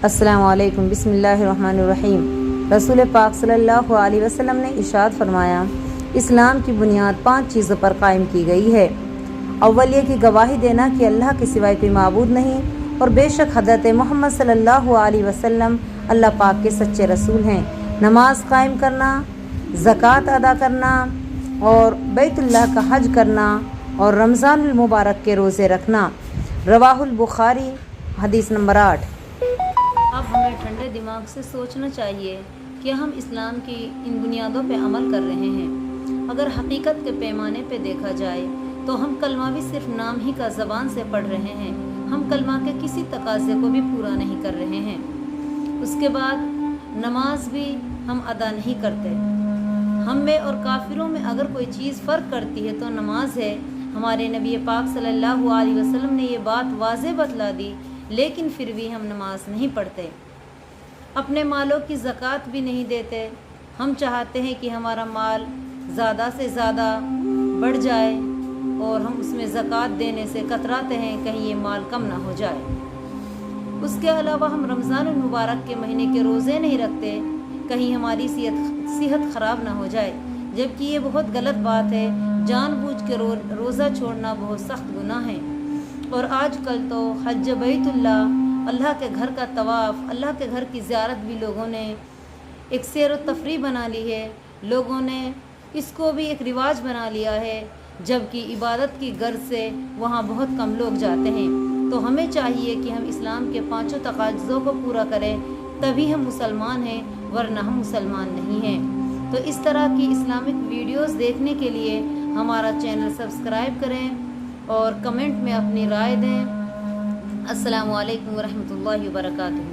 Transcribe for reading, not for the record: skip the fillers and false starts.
السلام علیکم، بسم اللہ الرحمن الرحیم۔ رسول پاک صلی اللہ علیہ وسلم نے ارشاد فرمایا، اسلام کی بنیاد 5 چیزوں پر قائم کی گئی ہے۔ اول یہ کہ گواہی دینا کہ اللہ کے سوائے کوئی معبود نہیں اور بے شک حضرت محمد صلی اللہ علیہ وسلم اللہ پاک کے سچے رسول ہیں۔ نماز قائم کرنا، زکوٰۃ ادا کرنا اور بیت اللہ کا حج کرنا اور رمضان المبارک کے روزے رکھنا۔ رواہ البخاری، حدیث نمبر 8۔ اب ہمیں ٹھنڈے دماغ سے سوچنا چاہیے کہ ہم اسلام کی ان بنیادوں پہ عمل کر رہے ہیں۔ اگر حقیقت کے پیمانے پہ دیکھا جائے تو ہم کلمہ بھی صرف نام ہی کا زبان سے پڑھ رہے ہیں، ہم کلمہ کے کسی تقاضے کو بھی پورا نہیں کر رہے ہیں۔ اس کے بعد نماز بھی ہم ادا نہیں کرتے۔ ہم میں اور کافروں میں اگر کوئی چیز فرق کرتی ہے تو نماز ہے۔ ہمارے نبی پاک صلی اللہ علیہ وسلم نے یہ بات واضح بتلا دی، لیکن پھر بھی ہم نماز نہیں پڑھتے، اپنے مالوں کی زکوٰۃ بھی نہیں دیتے۔ ہم چاہتے ہیں کہ ہمارا مال زیادہ سے زیادہ بڑھ جائے اور ہم اس میں زکوٰۃ دینے سے کتراتے ہیں کہیں یہ مال کم نہ ہو جائے۔ اس کے علاوہ ہم رمضان المبارک کے مہینے کے روزے نہیں رکھتے کہیں ہماری صحت خراب نہ ہو جائے، جبکہ یہ بہت غلط بات ہے۔ جان بوجھ کے روزہ چھوڑنا بہت سخت گناہ ہے۔ اور آج کل تو حج بیت اللہ کے گھر کا طواف، اللہ کے گھر کی زیارت بھی لوگوں نے ایک سیر و تفریح بنا لی ہے، لوگوں نے اس کو بھی ایک رواج بنا لیا ہے، جبکہ عبادت کی غرض سے وہاں بہت کم لوگ جاتے ہیں۔ تو ہمیں چاہیے کہ ہم اسلام کے 5 تقاضوں کو پورا کریں، تبھی ہم مسلمان ہیں، ورنہ ہم مسلمان نہیں ہیں۔ تو اس طرح کی اسلامک ویڈیوز دیکھنے کے لیے ہمارا چینل سبسکرائب کریں اور کمنٹ میں اپنی رائے دیں۔ السلام علیکم ورحمۃ اللہ وبرکاتہ۔